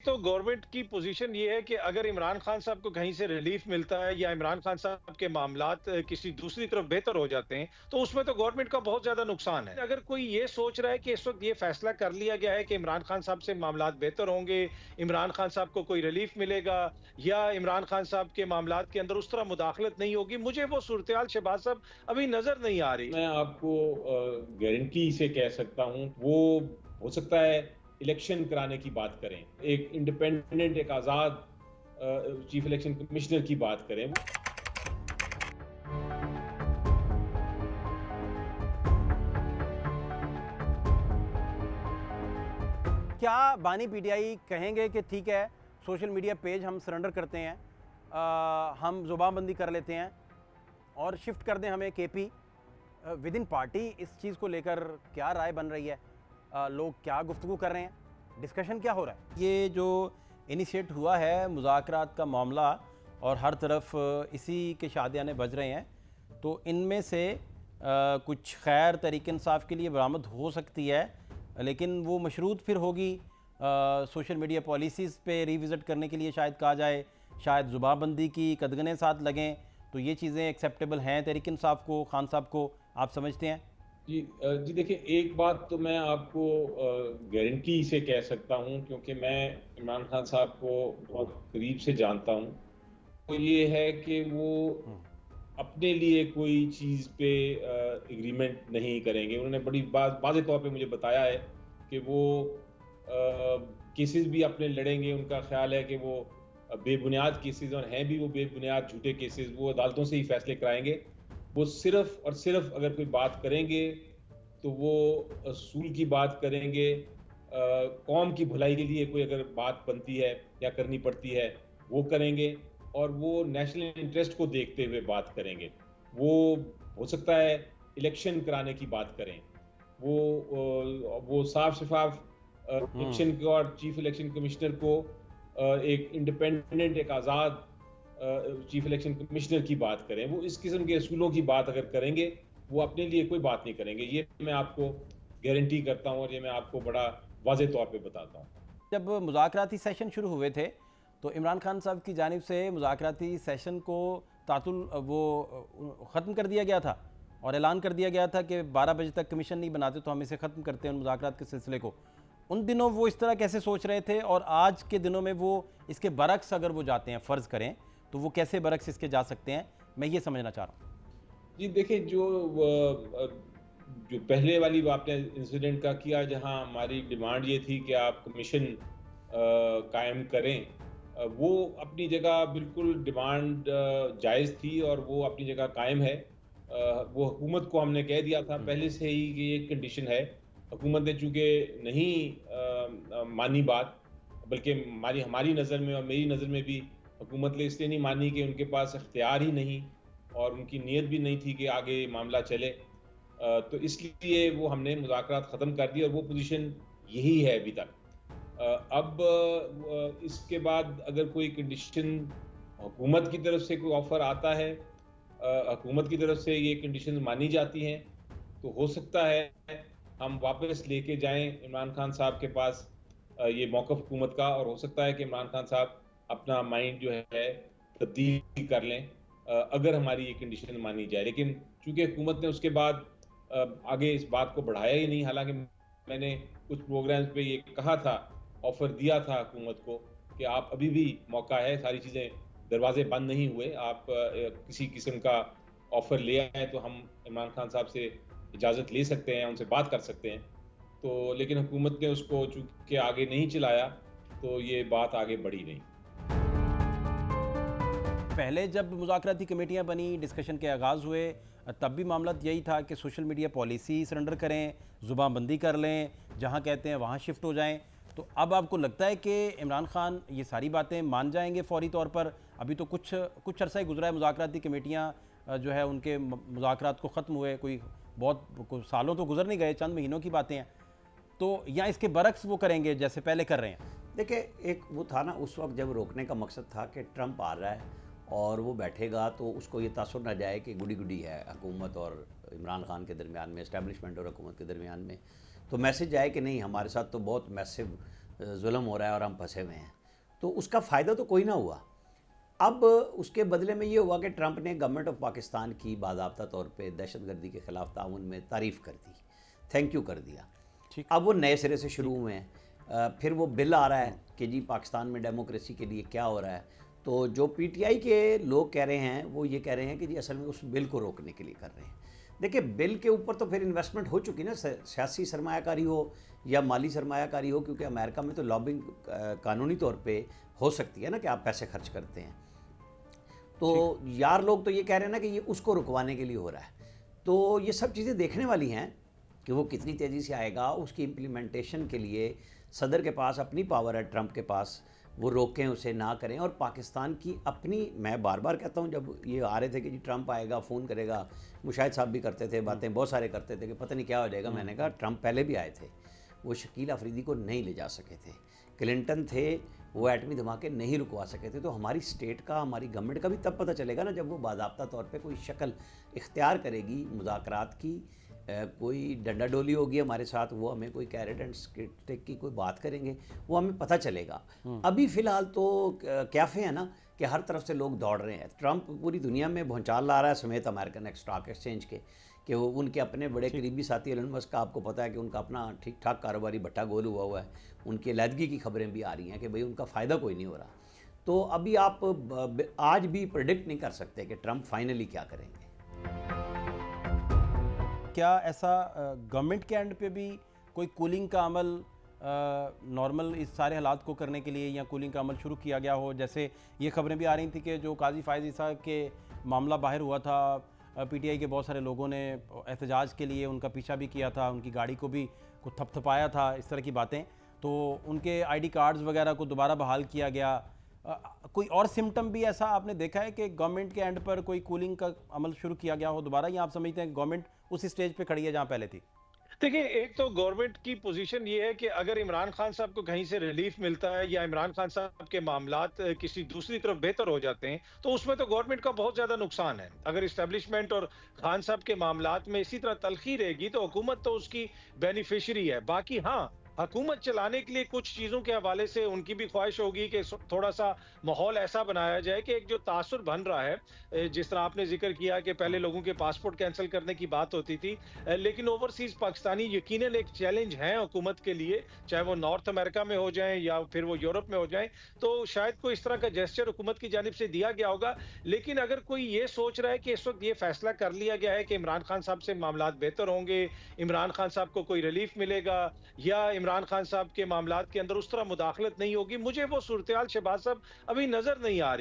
تو गवर्नमेंट की पोजीशन ये है कि अगर इमरान खान साहब को कहीं से रिलीफ मिलता है या इमरान खान साहब के मामलात किसी दूसरी तरफ बेहतर हो जाते हैं, तो उसमें तो गवर्नमेंट का बहुत ज़्यादा नुकसान है। अगर कोई ये सोच रहा है कि इस वक़्त ये फैसला कर लिया गया है कि इमरान खान साहब से मामलात बेहतर होंगे, इमरान खान साहब को कोई रिलीफ मिलेगा या इमरान खान साहब के मामलात के अंदर उस तरह मुदाखलत नहीं होगी, मुझे वो सूरत-ए-हाल शहबाज साहब अभी नज़र नहीं आ रही। मैं आपको गारंटी से कह सकता हूँ, वो हो सकता है इलेक्शन कराने की बात करें, एक इंडिपेंडेंट, एक आज़ाद चीफ इलेक्शन कमिश्नर की बात करें। क्या बानी पीटीआई कहेंगे कि ठीक है, सोशल मीडिया पेज हम सरेंडर करते हैं, हम ज़ुबानबंदी कर लेते हैं और शिफ्ट कर दें हमें केपी? विद इन पार्टी इस चीज़ को लेकर क्या राय बन रही है? लोग क्या गुफ्तगू कर रहे हैं? डिस्कशन क्या हो रहा है? ये जो इनिशिएट हुआ है मुज़ाकरात का मामला और हर तरफ इसी के शादियाने बज रहे हैं, तो इनमें से कुछ खैर तहरीक इंसाफ के लिए बरामद हो सकती है, लेकिन वो मशरूत फिर होगी सोशल मीडिया पॉलिसीज़ पे रिविज़िट करने के लिए शायद कहा जाए, शायद ज़ुबानबंदी की कदगने साथ लगें, तो ये चीज़ें एक्सेप्टेबल हैं तहरीक इंसाफ को, खान साहब को, आप समझते हैं? जी देखिए, एक बात तो मैं आपको गारंटी से कह सकता हूँ, क्योंकि मैं इमरान खान साहब को बहुत करीब से जानता हूँ। तो ये है कि वो अपने लिए कोई चीज़ पे एग्रीमेंट नहीं करेंगे। उन्होंने बड़ी वाज़ेह तौर पे मुझे बताया है कि वो केसेस भी अपने लड़ेंगे। उनका ख़्याल है कि वो बेबुनियाद केसेस, और हैं भी वो बेबुनियाद झूठे केसेस, वो अदालतों से ही फैसले कराएंगे। वो सिर्फ और सिर्फ अगर कोई बात करेंगे तो वो असूल की बात करेंगे, कौम की भलाई के लिए कोई अगर बात बनती है या करनी पड़ती है वो करेंगे, और वो नेशनल इंटरेस्ट को देखते हुए बात करेंगे। वो हो सकता है इलेक्शन कराने की बात करें, वो साफ शफाफ इलेक्शन को और चीफ इलेक्शन कमिश्नर को एक इंडिपेंडेंट, एक आज़ाद चीफ इलेक्शन कमिश्नर की बात करें। वो इस किस्म के असूलों की बात अगर करेंगे, वो अपने लिए कोई बात नहीं करेंगे। ये मैं आपको गारंटी करता हूँ और ये मैं आपको बड़ा वाज़ेह तौर पे बताता हूँ। जब मुज़ाकराती सेशन शुरू हुए थे तो इमरान खान साहब की जानिब से मुज़ाकराती सेशन को तातुल वो ख़त्म कर दिया गया था और ऐलान कर दिया गया था कि 12 बजे तक कमीशन नहीं बनाते तो हम इसे ख़त्म करते हैं उन मुज़ाकरात के सिलसिले को। उन दिनों वो इस तरह कैसे सोच रहे थे और आज के दिनों में वो इसके बरक्स अगर वो जाते हैं, फ़र्ज़ करें, तो वो कैसे बरक्स इसके जा सकते हैं, मैं ये समझना चाह रहा हूँ। जी देखिए, जो पहले वाली आपने इंसिडेंट का किया, जहां हमारी डिमांड ये थी कि आप कमीशन कायम करें, वो अपनी जगह बिल्कुल डिमांड जायज़ थी और वो अपनी जगह कायम है। वो हुकूमत को हमने कह दिया था पहले से ही कि ये कंडीशन है। हुकूमत ने चूँकि नहीं मानी बात, बल्कि हमारी नज़र में और मेरी नज़र में भी हुकूमत ने इसलिए नहीं मानी कि उनके पास इख्तियार ही नहीं और उनकी नीयत भी नहीं थी कि आगे मामला चले। तो इसलिए वो हमने मुज़ाकरात ख़त्म कर दिए और वो पोजीशन यही है अभी तक। अब इसके बाद अगर कोई कंडीशन हुकूमत की तरफ से कोई ऑफ़र आता है, हुकूमत की तरफ से ये कंडीशन मानी जाती हैं, तो हो सकता है हम वापस लेके जाएँ इमरान खान साहब के पास ये मौक़िफ़ हुकूमत का, और हो सकता है कि इमरान खान साहब अपना माइंड जो है तब्दील कर लें अगर हमारी ये कंडीशन मानी जाए। लेकिन चूँकि हुकूमत ने उसके बाद आगे इस बात को बढ़ाया ही नहीं, हालाँकि मैंने कुछ प्रोग्राम्स पे ये कहा था, ऑफ़र दिया था हुकूमत को कि आप अभी भी मौका है, सारी चीज़ें, दरवाज़े बंद नहीं हुए, आप किसी किस्म का ऑफ़र ले आएँ तो हम इमरान खान साहब से इजाज़त ले सकते हैं, उनसे बात कर सकते हैं। तो लेकिन हुकूमत ने उसको चूँकि आगे नहीं चलाया, तो ये बात आगे बढ़ी नहीं। पहले जब मुज़ाकराती कमेटियाँ बनी, डिस्कशन के आगाज़ हुए, तब भी मामला यही था कि सोशल मीडिया पॉलिसी सरेंडर करें, ज़ुबानबंदी कर लें, जहाँ कहते हैं वहाँ शिफ्ट हो जाएं। तो अब आपको लगता है कि इमरान खान ये सारी बातें मान जाएंगे फौरी तौर पर? अभी तो कुछ अरसा ही गुजरा है, मुज़ाकराती कमेटियाँ जो है उनके मुज़ाकरात को ख़त्म हुए, कोई बहुत सालों तो गुजर नहीं गए, चंद महीनों की बातें हैं। तो या इसके बरक्स वो करेंगे जैसे पहले कर रहे हैं? देखिए, एक वो था ना, उस वक्त जब रोकने का मकसद था कि ट्रंप आ रहा है और वो बैठेगा तो उसको ये तासुर ना जाए कि गुडी गुडी है हुकूमत और इमरान खान के दरमियान में, इस्टेब्लिशमेंट और हुकूमत के दरमियान में। तो मैसेज आए कि नहीं, हमारे साथ तो बहुत मैसिव ظلم ہو رہا ہے اور ہم پھنسے ہوئے ہیں. تو اس کا فائدہ تو کوئی نہ ہوا. اب اس کے بدلے میں یہ ہوا کہ ٹرمپ نے گورنمنٹ آف پاکستان کی باضابطہ طور پہ دہشت گردی کے خلاف تعاون میں تعریف کر دی, تھینک یو کر دیا. اب وہ نئے سرے سے شروع ہوئے ہیں. پھر وہ بل آ رہا ہے کہ جی پاکستان میں ڈیموکریسی کے لیے کیا ہو رہا ہے. تو جو پی ٹی آئی کے لوگ کہہ رہے ہیں وہ یہ کہہ رہے ہیں کہ جی اصل میں اس بل کو روکنے کے لیے کر رہے ہیں. دیکھیں بل کے اوپر تو پھر انویسٹمنٹ ہو چکی نا, سیاسی سرمایہ کاری ہو یا مالی سرمایہ کاری ہو, کیونکہ امریکہ میں تو لابنگ قانونی طور پہ ہو سکتی ہے نا کہ آپ پیسے خرچ کرتے ہیں. تو یار لوگ تو یہ کہہ رہے ہیں نا کہ یہ اس کو رکوانے کے لیے ہو رہا ہے. تو یہ سب چیزیں دیکھنے والی ہیں کہ وہ کتنی تیزی سے آئے گا. اس کی امپلیمنٹیشن کے لیے صدر کے پاس اپنی پاور ہے, ٹرمپ کے پاس, وہ روکیں اسے نہ کریں. اور پاکستان کی اپنی, میں بار بار کہتا ہوں جب یہ آ رہے تھے کہ جی ٹرمپ آئے گا فون کرے گا, مشاہد صاحب بھی کرتے تھے باتیں, بہت سارے کرتے تھے کہ پتہ نہیں کیا ہو جائے گا. میں نے کہا ٹرمپ پہلے بھی آئے تھے, وہ شکیل افریدی کو نہیں لے جا سکے تھے, کلنٹن تھے وہ ایٹمی دھماکے نہیں رکوا سکے تھے. تو ہماری اسٹیٹ کا, ہماری گورنمنٹ کا بھی تب پتہ چلے گا نا جب وہ باضابطہ طور پہ کوئی شکل اختیار کرے گی مذاکرات کی, کوئی ڈنڈا ڈولی ہوگی ہمارے ساتھ, وہ ہمیں کوئی کیرٹ اینڈ اسٹک کی کوئی بات کریں گے, وہ ہمیں پتہ چلے گا. ابھی فی الحال تو کیفے ہیں نا کہ ہر طرف سے لوگ دوڑ رہے ہیں. ٹرمپ پوری دنیا میں بھونچال لا رہا ہے سمیت امریکن اسٹاک ایکسچینج کے, کہ وہ ان کے اپنے بڑے قریبی ساتھی ایلن مسک کا آپ کو پتہ ہے کہ ان کا اپنا ٹھیک ٹھاک کاروباری بٹا گول ہوا ہے. ان کی علیحدگی کی خبریں بھی آ رہی ہیں کہ بھئی ان کا فائدہ کوئی نہیں ہو رہا. تو ابھی آپ آج بھی پریڈکٹ نہیں کر سکتے کہ ٹرمپ فائنلی کیا کریں گے. کیا ایسا گورنمنٹ کے اینڈ پہ بھی کوئی کولنگ کا عمل نارمل اس سارے حالات کو کرنے کے لیے, یا کولنگ کا عمل شروع کیا گیا ہو؟ جیسے یہ خبریں بھی آ رہی تھیں کہ جو قاضی فائز عیسیٰ کے معاملہ باہر ہوا تھا, پی ٹی آئی کے بہت سارے لوگوں نے احتجاج کے لیے ان کا پیچھا بھی کیا تھا, ان کی گاڑی کو بھی کو تھپ تھپایا تھا, اس طرح کی باتیں. تو ان کے آئی ڈی کارڈز وغیرہ کو دوبارہ بحال کیا گیا. کوئی اور سمٹم بھی ایسا آپ نے دیکھا ہے کہ گورنمنٹ کے اینڈ پر کوئی کولنگ کا عمل شروع کیا گیا ہو دوبارہ, یا آپ سمجھتے ہیں کہ گورنمنٹ اس اسٹیج پہ کھڑی ہے جہاں پہلے تھی؟ دیکھیں, ایک تو گورنمنٹ کی پوزیشن یہ ہے کہ اگر عمران خان صاحب کو کہیں سے ریلیف ملتا ہے یا عمران خان صاحب کے معاملات کسی دوسری طرف بہتر ہو جاتے ہیں تو اس میں تو گورنمنٹ کا بہت زیادہ نقصان ہے. اگر اسٹیبلشمنٹ اور خان صاحب کے معاملات میں اسی طرح تلخی رہے گی تو حکومت تو اس کی بینیفیشری ہے. باقی ہاں, حکومت چلانے کے لیے کچھ چیزوں کے حوالے سے ان کی بھی خواہش ہوگی کہ تھوڑا سا ماحول ایسا بنایا جائے کہ ایک جو تاثر بن رہا ہے, جس طرح آپ نے ذکر کیا کہ پہلے لوگوں کے پاسپورٹ کینسل کرنے کی بات ہوتی تھی, لیکن اوورسیز پاکستانی یقیناً ایک چیلنج ہے حکومت کے لیے, چاہے وہ نارتھ امریکہ میں ہو جائیں یا پھر وہ یورپ میں ہو جائیں. تو شاید کوئی اس طرح کا جیسچر حکومت کی جانب سے دیا گیا ہوگا. لیکن اگر کوئی یہ سوچ رہا ہے کہ اس وقت یہ فیصلہ کر لیا گیا ہے کہ عمران خان صاحب سے معاملات بہتر ہوں گے, عمران خان صاحب کو کوئی ریلیف ملے گا, یا عمران خان صاحب کے معاملات کے اندر اس طرح مداخلت نہیں ہوگی, مجھے وہ صورتحال شہباز صاحب ابھی نظر نہیں آ رہی.